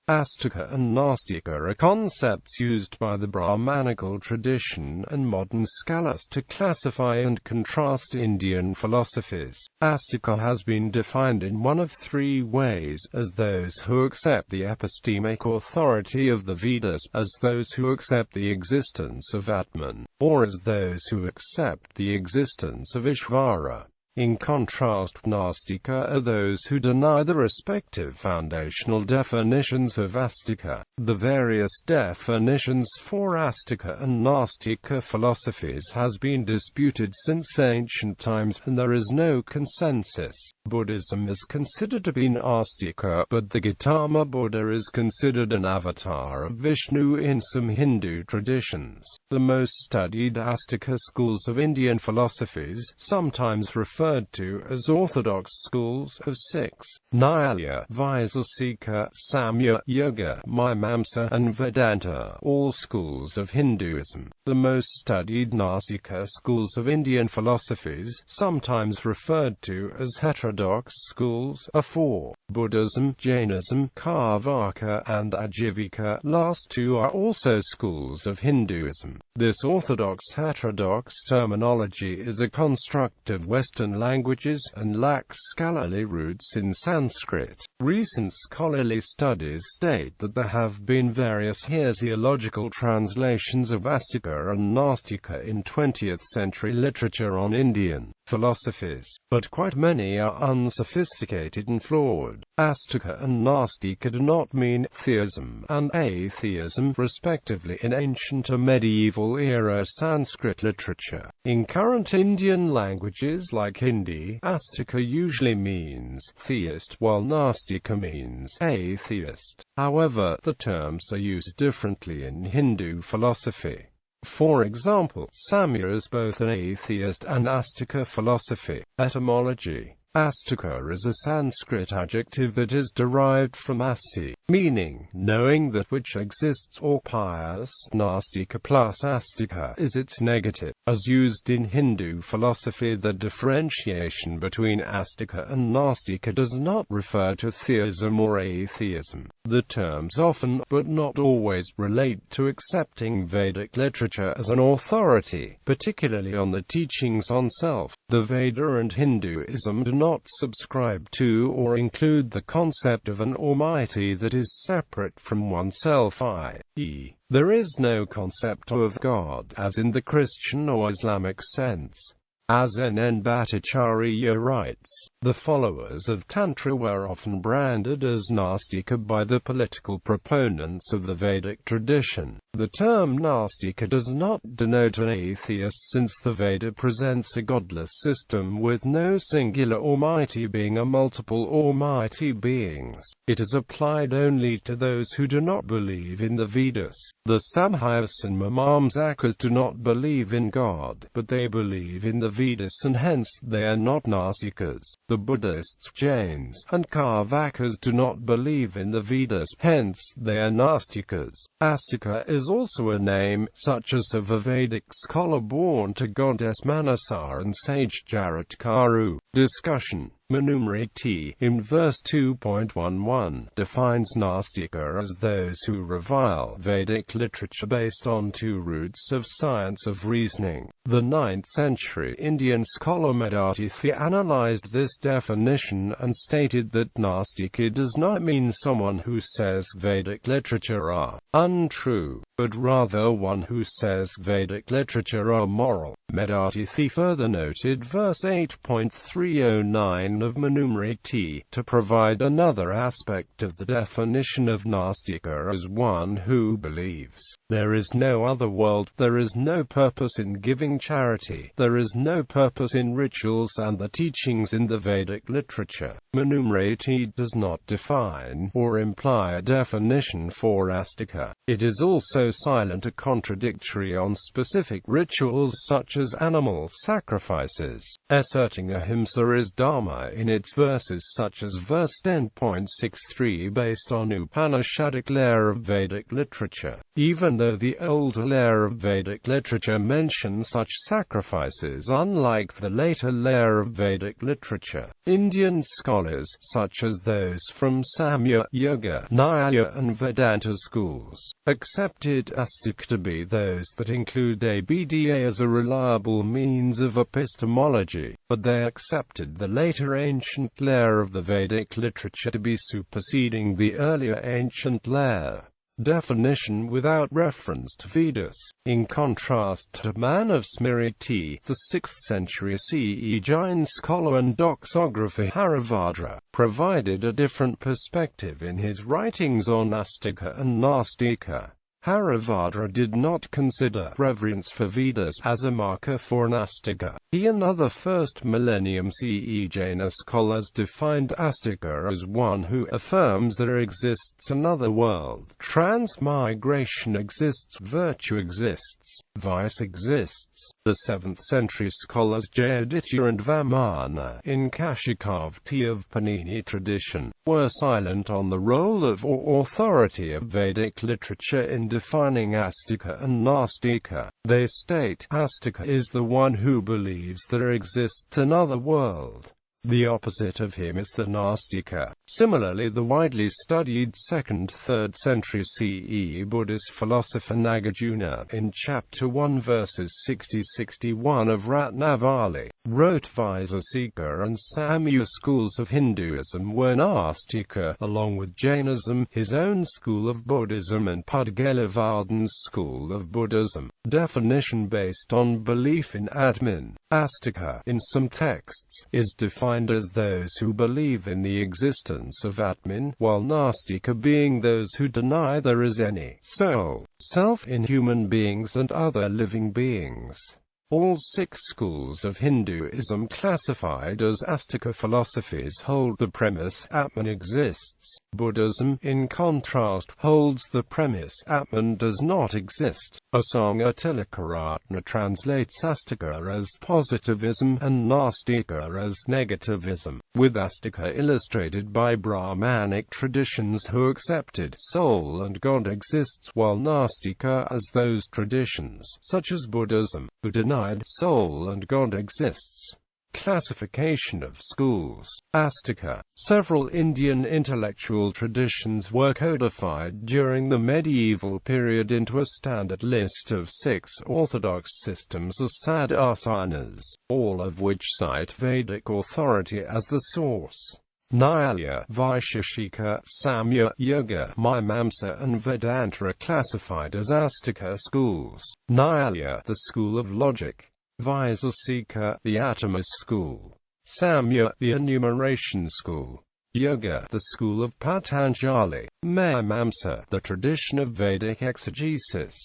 āstika and nāstika are concepts used by the Brahmanical tradition and modern scholars to classify and contrast Indian philosophies. Āstika has been defined in one of three ways: as those who accept the epistemic authority of the Vedas, as those who accept the existence of ātman, or as those who accept the existence of Ishvara. In contrast, nāstika are those who deny the respective foundational definitions of āstika. The various definitions for āstika and nāstika philosophies has been disputed since ancient times, and there is no consensus. Buddhism is considered to be nāstika, but the Gautama Buddha is considered an avatar of Vishnu in some Hindu traditions. The most studied āstika schools of Indian philosophies, sometimes referred to as orthodox schools, of six: Nyaya, Vaisesika, Samkhya, Yoga, Mimamsa, and Vedanta, all schools of Hinduism. The most studied nāstika schools of Indian philosophies, sometimes referred to as heterodox schools, are four: Buddhism, Jainism, Karvaka, and Ajivika. Last two are also schools of Hinduism. This orthodox-heterodox terminology is a construct of Western languages and lacks scholarly roots in Sanskrit. Recent scholarly studies state that there have been various heresiological translations of āstika and nāstika in 20th century literature on Indian philosophies, but quite many are unsophisticated and flawed. Āstika and nāstika do not mean theism and atheism, respectively, in ancient or medieval era Sanskrit literature. In current Indian languages like Hindi, āstika usually means theist, while nāstika means atheist. However, the terms are used differently in Hindu philosophy. For example, Samkhya is both an atheist and āstika philosophy. Etymology: āstika is a Sanskrit adjective that is derived from asti, meaning knowing that which exists or pious. Nastika plus āstika is its negative. As used in Hindu philosophy, the differentiation between āstika and nāstika does not refer to theism or atheism. The terms often, but not always, relate to accepting Vedic literature as an authority, particularly on the teachings on self. The Veda and Hinduism do not subscribe to or include the concept of an almighty that is separate from oneself, i.e., there is no concept of God, as in the Christian or Islamic sense. As N. Bhattacharya writes, the followers of Tantra were often branded as nāstika by the political proponents of the Vedic tradition. The term nāstika does not denote an atheist, since the Veda presents a godless system with no singular almighty being, a multiple almighty beings. It is applied only to those who do not believe in the Vedas. The Samkhyakas and Mimamsakas do not believe in God, but they believe in the Vedas, and hence they are not nāstikas. The Buddhists, Jains, and Karvakas do not believe in the Vedas, hence they are nāstikas. Āstika is also a name, such as of a Vedic scholar born to goddess Manasa and sage Jaratkaru. Discussion. Manumriti, in verse 2.11, defines nāstika as those who revile Vedic literature based on two roots of science of reasoning. The 9th century Indian scholar Medhatithi analyzed this definition and stated that nāstika does not mean someone who says Vedic literature are untrue, but rather one who says Vedic literature are moral. Medhatithi further noted verse 8.309 of Manumriti to provide another aspect of the definition of nāstika as one who believes there is no other world, there is no purpose in giving charity, there is no purpose in rituals and the teachings in the Vedic literature. Manumriti does not define or imply a definition for āstika. It is also silent or contradictory on specific rituals such such as animal sacrifices. Asserting ahimsa is dharma in its verses, such as verse 10.63, based on Upanishadic layer of Vedic literature. Even though the older layer of Vedic literature mentions such sacrifices, unlike the later layer of Vedic literature, Indian scholars, such as those from Samkhya, Yoga, Nyaya and Vedanta schools, accepted āstika to be those that include abda as a reliable means of epistemology, but they accepted the later ancient layer of the Vedic literature to be superseding the earlier ancient layer. Definition without reference to Vedas. In contrast to ātman of Smriti, the 6th century CE Jain scholar and doxographer Haribhadra provided a different perspective in his writings on āstika and nāstika. Haribhadra did not consider reverence for Vedas as a marker for an āstika. He and other 1st millennium CE Jaina scholars defined āstika as one who affirms there exists another world, transmigration exists, virtue exists, vice exists. The 7th century scholars Jayaditya and Vamana, in Kashikavati of Panini tradition, were silent on the role of or authority of Vedic literature in defining āstika and nāstika. They state, āstika is the one who believes there exists another world. The opposite of him is the nastika. Similarly, the widely studied 2nd–3rd century CE Buddhist philosopher Nagarjuna, in Chapter 1 verses 60–61 of Ratnavali, wrote Vaisasika and Samkhya schools of Hinduism were nāstika, along with Jainism, his own school of Buddhism, and Pudgalavardan's school of Buddhism. Definition based on belief in ātman. Āstika, in some texts, is defined as those who believe in the existence of ātman, while nāstika being those who deny there is any soul, self in human beings and other living beings. All 6 schools of Hinduism classified as āstika philosophies hold the premise ātman exists. Buddhism, in contrast, holds the premise ātman does not exist. Asanga Tilakaratna translates āstika as positivism and nāstika as negativism, with āstika illustrated by Brahmanic traditions who accepted soul and God exists, while nāstika as those traditions, such as Buddhism, who denied soul and God exists. Classification of schools. Āstika. Several Indian intellectual traditions were codified during the medieval period into a standard list of 6 orthodox systems as sadhasanas, all of which cite Vedic authority as the source. Nyaya, Vaisheshika, Samkhya, Yoga, Mimamsa and Vedanta are classified as āstika schools. Nyaya, the school of logic. Vaisasika, the atomist school. Samkhya, the enumeration school. Yoga, the school of Patanjali. Mimamsa, the tradition of Vedic exegesis.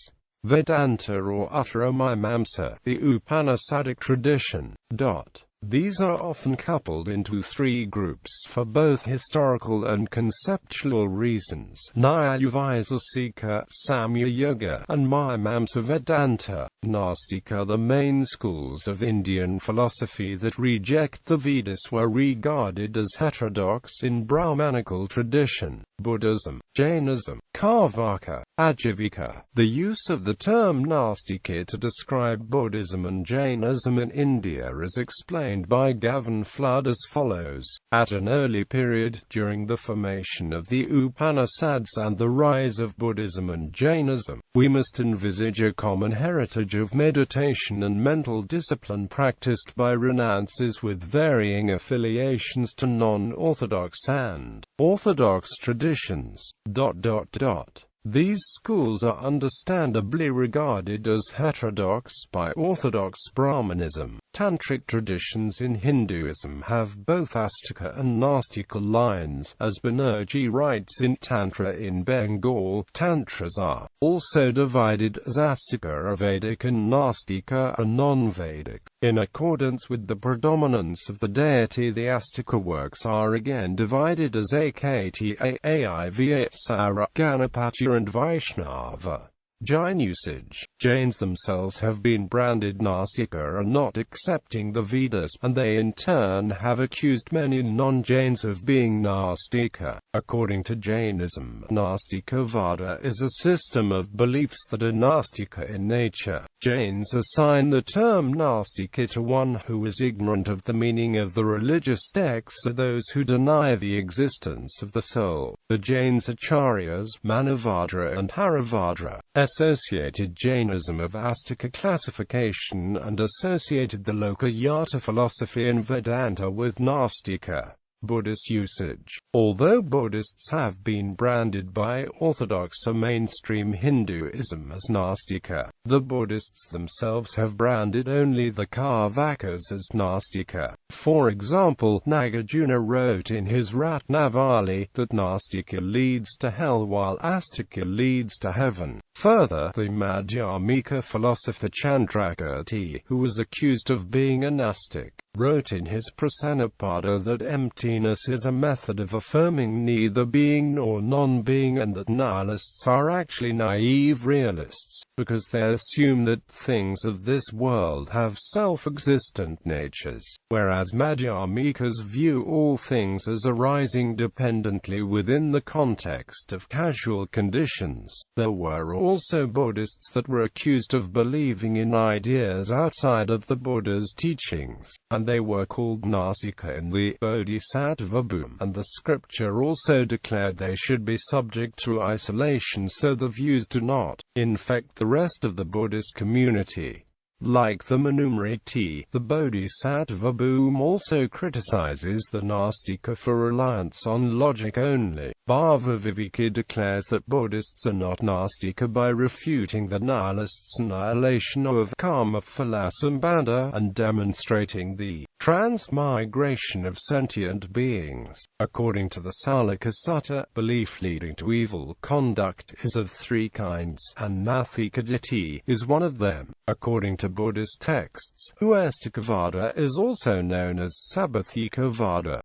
Vedanta or Uttara-mimamsa, the Upanishadic tradition. These are often coupled into 3 groups for both historical and conceptual reasons: Nyaya Vaisasika, Samkhya Yoga, and Mimamsa Vedanta. Nāstika. The main schools of Indian philosophy that reject the Vedas were regarded as heterodox in Brahmanical tradition: Buddhism, Jainism, Karvaka, Ajivika. The use of the term nāstika to describe Buddhism and Jainism in India is explained by Gavin Flood as follows. At an early period, during the formation of the Upanishads and the rise of Buddhism and Jainism, we must envisage a common heritage of meditation and mental discipline practiced by renouncers with varying affiliations to non-orthodox and orthodox traditions. These schools are understandably regarded as heterodox by Orthodox Brahmanism. Tantric traditions in Hinduism have both āstika and nāstika lines. As Banerjee writes in Tantra in Bengal, Tantras are also divided as āstika are Vedic and nāstika are non-Vedic. In accordance with the predominance of the deity, the āstika works are again divided as Akta, Aiva, Sara, Ganapati and Vaishnava. Jain usage. Jains themselves have been branded nāstika and not accepting the Vedas, and they in turn have accused many non-Jains of being nāstika. According to Jainism, āstika.The is a system of beliefs that are nāstika in nature. Jains assign the term nāstika to one who is ignorant of the meaning of the religious texts or those who deny the existence of the soul. The Jains Acharyas, Manavadra and Haravadra, associated Jainism of āstika classification and associated the Lokayata philosophy and Vedanta with nāstika. Buddhist usage. Although Buddhists have been branded by Orthodox or mainstream Hinduism as nāstika, the Buddhists themselves have branded only the Carvakas as nāstika. For example, Nagarjuna wrote in his Ratnavali that nāstika leads to hell while āstika leads to heaven. Further, the Madhyamika philosopher Mpanchratan, who was accused of being a nāstik, wrote in his Prasanapada that emptiness is a method of affirming neither being nor non-being, and that nihilists are actually naive realists, because they assume that things of this world have self-existent natures, whereas Madhyamikas view all things as arising dependently within the context of causal conditions. There were also Buddhists that were accused of believing in ideas outside of the Buddha's teachings, and they were called nāstika in the Bodhisattva boom, and the scripture also declared they should be subject to isolation so the views do not infect the rest of the Buddhist community. Like the Manusmriti, the Bodhisattva boom also criticizes the nāstika for reliance on logic only. Bhava-viveka declares that Buddhists are not nāstika by refuting the nihilists' annihilation of karma phalasambandha and demonstrating the transmigration of sentient beings. According to the Salika Sutta, belief leading to evil conduct is of three kinds, and nāstika.The is one of them. According to Buddhist texts, āstika.The is also known as sabbathika-vada.